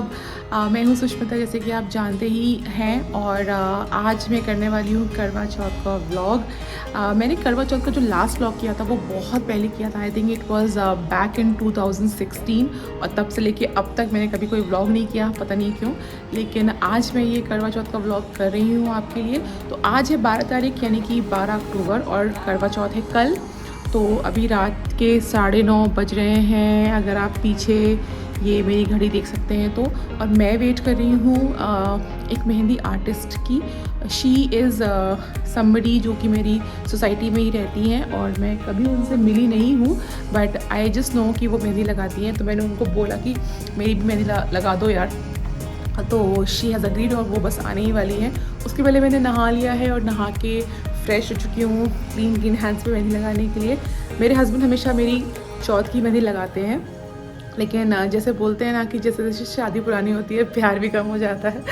सब। मैं हूँ सुष्मिता, जैसे कि आप जानते ही हैं। और आज मैं करने वाली हूँ करवा चौथ का व्लॉग। मैंने करवा चौथ का जो लास्ट व्लॉग किया था वो बहुत पहले किया था। I think it was back in 2016, और तब से लेके अब तक मैंने कभी कोई व्लॉग नहीं किया, पता नहीं क्यों। लेकिन आज मैं ये करवा चौथ का व्लॉग कर रही हूँ आपके लिए। तो आज है 12 तारीख यानी कि 12 अक्टूबर, और करवा चौथ है कल। तो अभी रात के 9:30 बज रहे हैं, अगर आप पीछे ये मेरी घड़ी देख सकते हैं तो। और मैं वेट कर रही हूँ एक मेहंदी आर्टिस्ट की। शी इज़ समबडी जो कि मेरी सोसाइटी में ही रहती हैं, और मैं कभी उनसे मिली नहीं हूँ, बट आई जस्ट नो कि वो मेहंदी लगाती हैं। तो मैंने उनको बोला कि मेरी भी मेहंदी लगा दो यार। तो शी हैज़ अग्रीड, और वो बस आने ही वाली हैं। उसके पहले मैंने नहा लिया है और नहा के फ्रेश हो चुकी हूँ क्लीन हैंड्स पे मेहंदी लगाने के लिए। मेरे हस्बैंड हमेशा मेरी चौथ की मेहंदी लगाते हैं, लेकिन जैसे बोलते हैं ना कि जैसे जैसे शादी पुरानी होती है प्यार भी कम हो जाता है।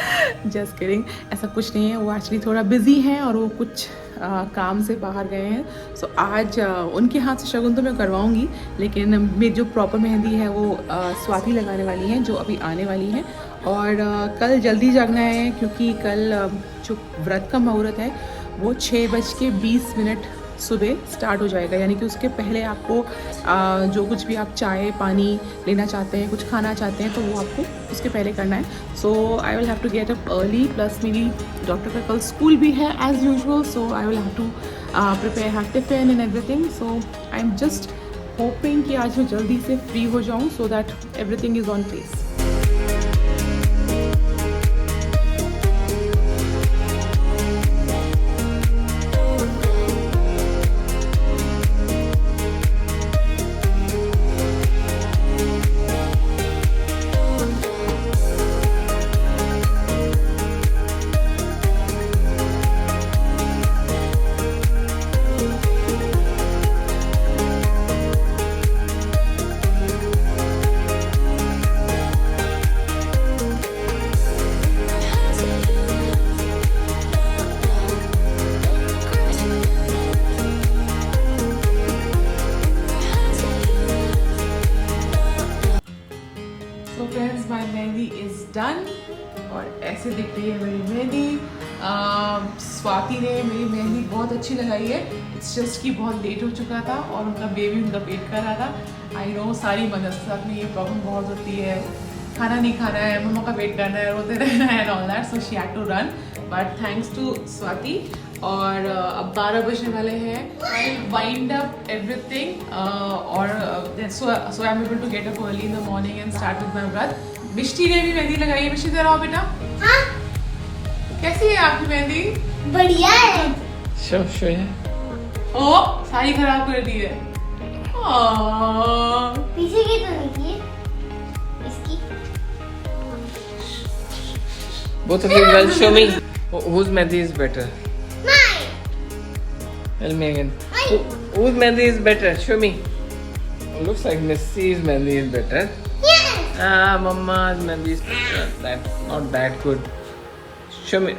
जस्ट किडिंग, ऐसा कुछ नहीं है। वो एक्चुअली थोड़ा बिजी हैं और वो कुछ काम से बाहर गए हैं। सो आज उनके हाथ से शगुन तो मैं करवाऊंगी, लेकिन मेरी जो प्रॉपर मेहंदी है वो स्वाति लगाने वाली हैं, जो अभी आने वाली हैं। और कल जल्दी जागना है, क्योंकि कल जो व्रत का मुहूर्त है वो 6:20 सुबह स्टार्ट हो जाएगा। यानी कि उसके पहले आपको जो कुछ भी आप चाय पानी लेना चाहते हैं, कुछ खाना चाहते हैं, तो वो आपको उसके पहले करना है। So I will have to get up early, plus मेरी डॉक्टर का कल स्कूल भी है as usual. So I will have to prepare her tiffin and everything. So I am just hoping कि आज मैं जल्दी से फ्री हो जाऊँ, so that everything is on place. Done, और ऐसे दिख रही है मेरी मेहंदी। स्वाति ने मेरी मेहंदी बहुत अच्छी लगाई है। इट्स जस्ट कि बहुत लेट हो चुका था और उनका बेबी उनका वेट कर रहा था। आई नो सारी मदर्स के साथ में ये प्रॉब्लम बहुत होती है, खाना नहीं खाना है, मम्मा का वेट करना है, रोते रहना है and all that. So she had to run, but thanks to Swati. और अब 12 बजने वाले हैं। आई वाइंड अप एवरीथिंग, और so I am able to get up early in the morning and start with my vrat. Mishti ने भी मेहंदी लगाई है। मिष्टी जरा आओ बेटा। हाँ? कैसी है आपकी मेहंदी? बढ़िया है। शो है। ओ सारी खराब कर दी है। पीछे की तो नहीं की, इसकी। Both of you girls, show me whose mehndi is better. Mine. Tell me again. Whose mehndi is better? Show me. Looks like Missy's mehndi is better. Yes. Mama's mehndi is not that good. Show me.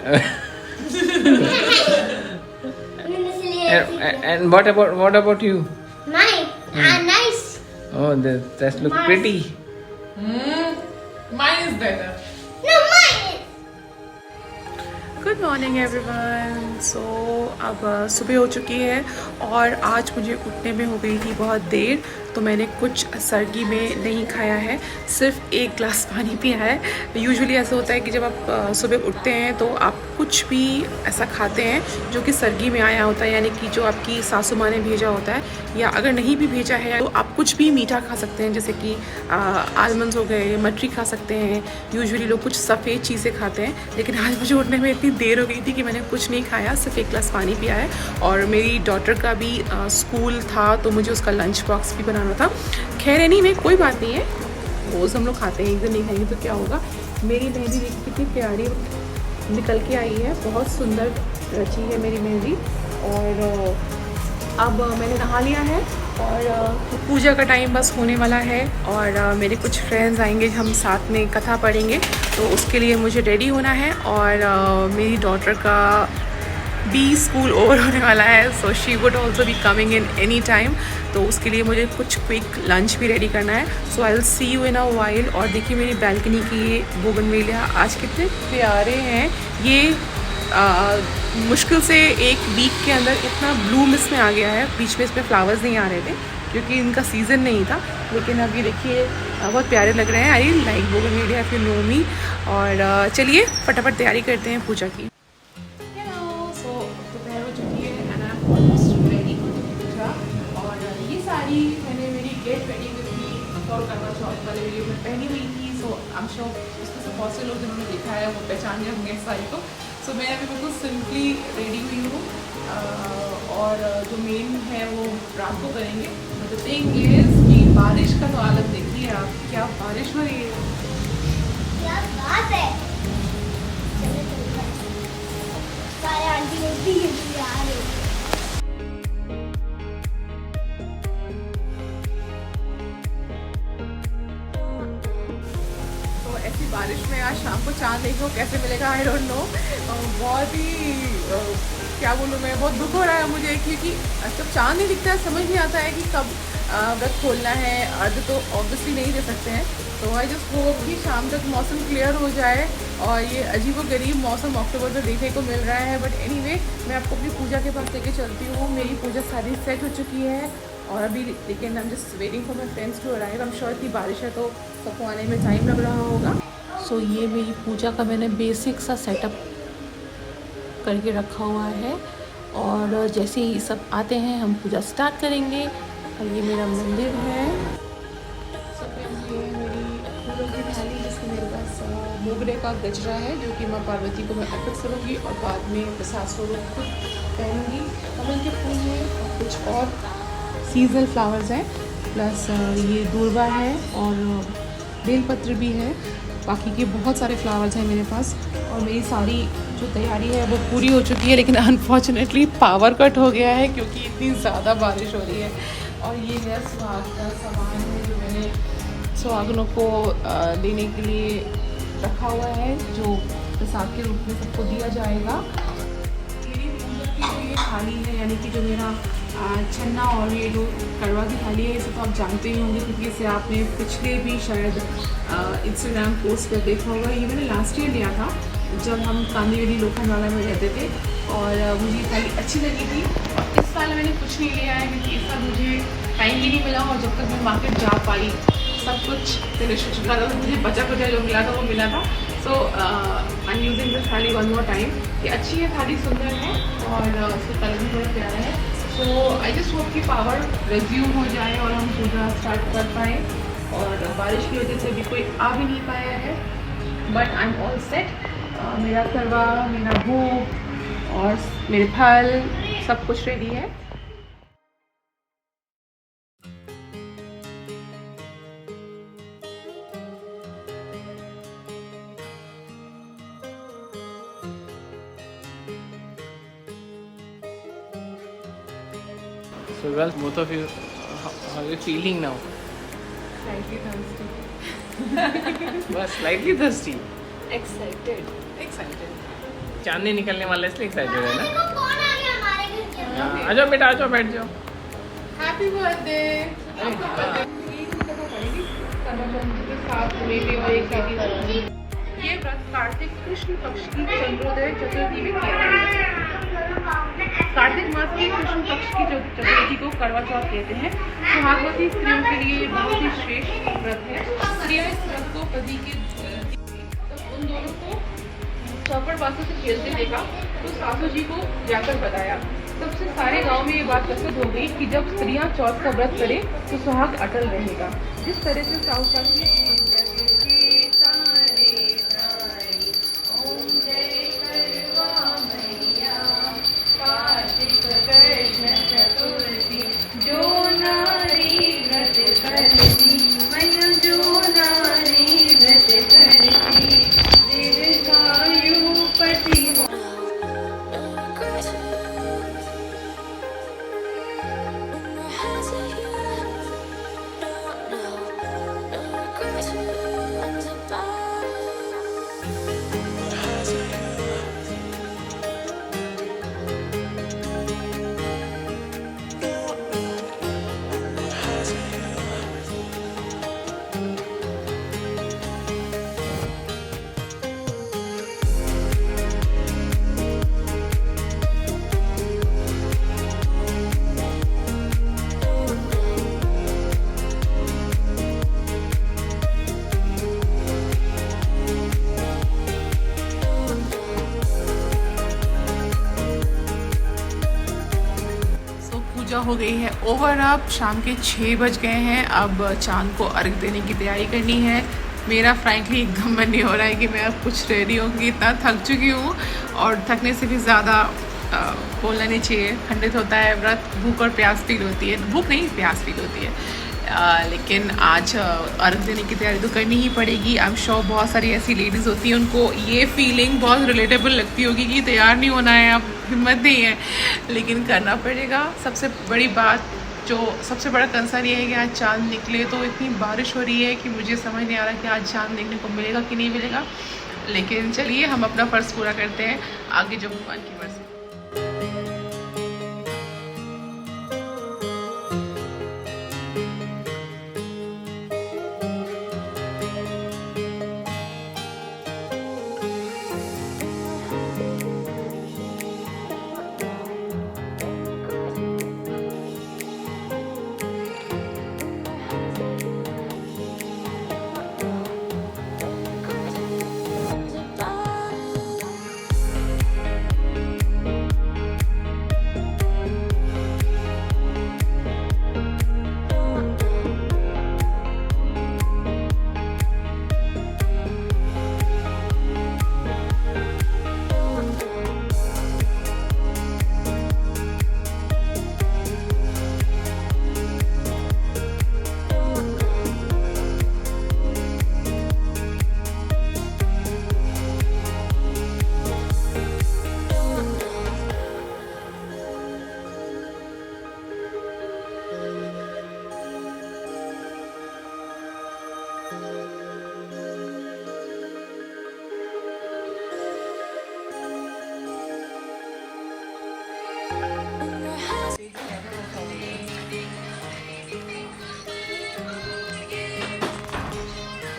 And what about you? Mine. Nice. Oh, that look pretty. Mine is better. No, mine. Good morning everyone. So अब सुबह हो चुकी है और आज मुझे उठने में हो गई थी बहुत देर, तो मैंने कुछ सर्गी में नहीं खाया है, सिर्फ 1 ग्लास पानी पिया है। यूजुअली ऐसा होता है कि जब आप सुबह उठते हैं तो आप कुछ भी ऐसा खाते हैं जो कि सर्गी में आया होता है, यानी कि जो आपकी सासू माँ ने भेजा होता है, या अगर नहीं भी भेजा है तो आप कुछ भी मीठा खा सकते हैं, जैसे कि आलमंड्स हो गए, मटरी खा सकते हैं। यूजुअली लोग कुछ सफ़ेद चीज़ें खाते हैं, लेकिन आज मुझे उठने में इतनी देर हो गई थी कि मैंने कुछ नहीं खाया, सिर्फ 1 ग्लास पानी पिया है। और मेरी डॉटर का भी स्कूल था, तो मुझे उसका लंच बॉक्स भी बनाना था। खैर एनी में कोई बात नहीं है, रोज़ हम लोग खाते हैं, एक दिन नहीं खाएंगे तो क्या होगा। मेरी मेहंदी देखिए कितनी प्यारी निकल के आई है, बहुत सुंदर रची है मेरी मेहंदी। और अब मैंने नहा लिया है और पूजा का टाइम बस होने वाला है, और मेरे कुछ फ्रेंड्स आएंगे, हम साथ में कथा पढ़ेंगे, तो उसके लिए मुझे रेडी होना है। और मेरी डॉटर का बी स्कूल ओवर होने वाला है, so she would also be coming in any time. तो उसके लिए मुझे कुछ क्विक लंच भी रेडी करना है। So I will see you in a while. और देखिए मेरी बैल्कनी की ये बोगनवेलिया आज कितने प्यारे हैं। ये मुश्किल से एक वीक के अंदर इतना ब्लूम इसमें आ गया है। बीच में इसमें फ्लावर्स नहीं आ रहे थे क्योंकि इनका सीज़न नहीं था, लेकिन अभी देखिए बहुत प्यारे लग रहे हैं। I like bougainvillea if you know me. और चलिए फटाफट तैयारी करते हैं पूजा की। सो दोपहर हो चुकी है and I am almost ready for puja. और ये साड़ी मैंने मेरी get ready with me for Karva Chauth वाले वीडियो में पहनी हुई थी। सो आई एम श्योर उसमें से बहुत से लोग जिन्होंने देखा है वो पहचान गए होंगे इस साड़ी को। सो मैं अभी बिल्कुल सिंपली रेडी हुई हूँ और जो मेन है वो रात को करेंगे। बट द थिंग इज कि बारिश का तो आलम देखिए आप, क्या बारिश हो रही है। क्या बात है। चलो चलते हैं। सारे आंटी लोग भी आ रहे हैं। ऐसी बारिश में आज शाम को चांद देखो कैसे मिलेगा, आई डोंट नो। बहुत ही क्या बोलूँ मैं, बहुत दुख हो रहा है मुझे क्योंकि जब चांद नहीं दिखता है समझ नहीं आता है कि कब व्रत खोलना है। अर्घ तो ऑब्वियसली नहीं दे सकते हैं। तो आई जस्ट होप कि शाम तक मौसम क्लियर हो जाए। और ये अजीबोगरीब मौसम अक्टूबर में देखने को मिल रहा है। बट एनीवे मैं आपको अपनी पूजा के पास लेके चलती हूँ। मेरी पूजा सारी सेट हो चुकी है और अभी लेकिन I am just waiting for my friends to arrive. I am sure कि बारिश है तो सबको आने में टाइम लग रहा होगा। सो ये मेरी पूजा का मैंने बेसिक सा सेटअप करके रखा हुआ है और जैसे ही सब आते हैं हम पूजा स्टार्ट करेंगे। और ये मेरा मंदिर है। ये मेरी फूलों की थाली जिसमें मेरे पास मोगरे का गजरा है जो कि माँ पार्वती को मैं अर्पित करूँगी और बाद में प्रसाद स्वरूप खुद पहनूँगी। कमल के फूल हैं और कुछ और सीजनल फ्लावर्स हैं, प्लस ये दूर्वा है और बेलपत्र भी है। बाकी के बहुत सारे फ्लावर्स हैं मेरे पास। और मेरी सारी जो तैयारी है वो पूरी हो चुकी है, लेकिन अनफॉर्चुनेटली पावर कट हो गया है क्योंकि इतनी ज़्यादा बारिश हो रही है। और ये है सुहाग का सामान है जो मैंने सुहागनों को देने के लिए रखा हुआ है, जो प्रसाद के रूप में सबको दिया जाएगा। मेरी पूजा की जो ये थाली है यानी कि जो मेरा छन्ना और ये जो करवा की थाली है इसे तो आप जानते ही होंगे क्योंकि इसे आपने पिछले भी शायद इंस्टाग्राम पोस्ट पर देखा होगा। ये मैंने लास्ट ईयर लिया था जब हम कांदीवली लोखंडवाला में रहते थे और मुझे ये थाली अच्छी लगी थी। और इस साल मैंने कुछ नहीं लिया है क्योंकि इस साल मुझे टाइम भी नहीं मिला और जब तक मैं मार्केट जा पाई सब कुछ फिनिश हो चुका था। तो मुझे बचा कुचा जो मिला था वो मिला था। सो आई एम यूजिंग दिस थाली वन मोर टाइम। ये अच्छी है थाली, सुंदर है और उसका कलर भी बड़ा प्यारा है। सो आई जस्ट होप कि पावर रिज्यूम हो जाए और हम पूजा स्टार्ट कर पाएँ। और बारिश की वजह से अभी कोई आ भी नहीं पाया है but I am all set. मेरा करवा, मेरा भोग और मेरे फल सब कुछ रेडी है। So well, both of you, how are you feeling now? Slightly thirsty. बस slightly thirsty. Excited. चांदनी निकलने वाला है इसलिए एक्साइटेड है ना। देखो कौन आ गया हमारे घर के अंदर। हाँ, आ जाओ बेटा, आ जाओ, बैठ जाओ। Happy birthday. आपको बर्थडे की करना पड़ेगी करवा चौथ के साथ मेरे और एक बेटी। ये व्रत कार्तिक कृष्ण पक्ष की चंद्रोदय चतुर्थी में किया जाता है। कार्तिक मास के कृष्ण पक्ष की चतुर्थी को करवा चौथ कहते हैं। सुहागवती स्त्रियों के लिए बहुत ही श्रेष्ठ व्रत है। स्त्रियां इस व्रत को पति के तब उन दोनों को चौपड़ बासों से खेलते देखा तो सासू जी को जाकर बताया। तब से सारे गांव में ये बात प्रसिद्ध हो गई कि जब स्त्रियां चौथ का व्रत करें तो सुहाग अटल रहेगा। जिस तरह से साहू पूजा हो गई है ओवर। अब शाम के 6 बज गए हैं। अब चांद को अर्घ देने की तैयारी करनी है। मेरा फ्रैंकली एकदम मन नहीं हो रहा है कि मैं अब कुछ रेडी हूँ, कि इतना थक चुकी हूँ और थकने से भी ज़्यादा बोलना नहीं चाहिए, खंडित होता है व्रत, भूख और प्यास फील होती है, भूख नहीं प्यास फील होती है। लेकिन आज अर्घ देने की तैयारी तो करनी ही पड़ेगी। आई एम श्योर बहुत सारी ऐसी लेडीज़ होती हैं उनको ये फीलिंग बहुत रिलेटेबल लगती होगी कि तैयार नहीं होना है, अब हिम्मत नहीं है, लेकिन करना पड़ेगा। सबसे बड़ी बात, जो सबसे बड़ा कंसर्न ये है कि आज चांद निकले, तो इतनी बारिश हो रही है कि मुझे समझ नहीं आ रहा कि आज चांद देखने को मिलेगा कि नहीं मिलेगा। लेकिन चलिए हम अपना फ़र्ज़ पूरा करते हैं, आगे जो भगवान की मर्ज़ी।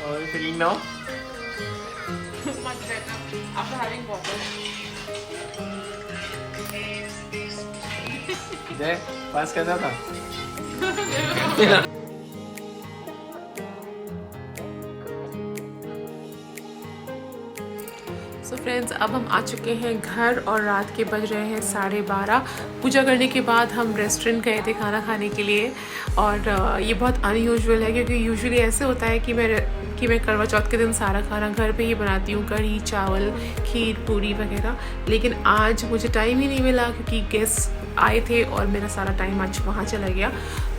How are you feeling now? Much better after having water. जय पास कैसा था? सो फ्रेंड्स, अब हम आ चुके हैं घर और रात के बज रहे हैं 12:30। पूजा करने के बाद हम रेस्टोरेंट गए थे खाना खाने के लिए। और ये बहुत अनयूजुअल है क्योंकि यूजुअली ऐसे होता है कि मैं करवा चौथ के दिन सारा खाना घर पे ही बनाती हूँ, कढ़ी चावल खीर पूरी वगैरह। लेकिन आज मुझे टाइम ही नहीं मिला क्योंकि गेस्ट आए थे और मेरा सारा टाइम आज वहाँ चला गया।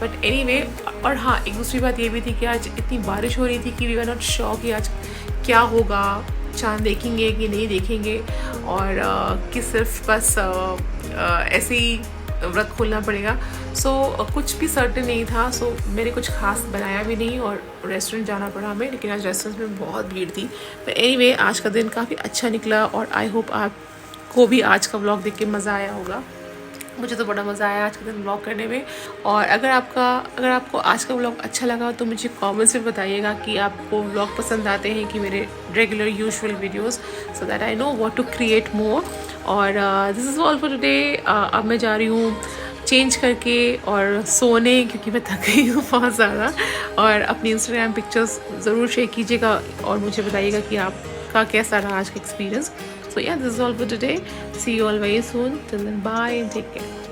बट एनीवे, और हाँ, एक दूसरी बात ये भी थी कि आज इतनी बारिश हो रही थी कि वी वर नॉट श्योर कि आज क्या होगा, चांद देखेंगे कि नहीं देखेंगे, और कि सिर्फ बस ऐसे ही व्रत खोलना पड़ेगा। सो कुछ भी सर्टेन नहीं था। सो मैंने कुछ खास बनाया भी नहीं और रेस्टोरेंट जाना पड़ा हमें। लेकिन आज रेस्टोरेंट में बहुत भीड़ थी। तो एनीवे, आज का दिन काफ़ी अच्छा निकला और आई होप आपको भी आज का व्लॉग देख के मज़ा आया होगा। मुझे तो बड़ा मज़ा आया आज के दिन व्लॉग करने में। और अगर आपको आज का व्लॉग अच्छा लगा तो मुझे कमेंट्स में बताइएगा कि आपको व्लॉग पसंद आते हैं कि मेरे regular usual videos, so that I know what to create more. और this is all for today. अब मैं जा रही हूँ चेंज करके और सोने, क्योंकि मैं थक गई हूँ बहुत ज़्यादा। और अपनी इंस्टाग्राम पिक्चर्स ज़रूर शेयर कीजिएगा और मुझे बताइएगा कि आपका कैसा रहा आज का experience. So yeah, this is all for today. See you all very soon. Till then, bye and take care.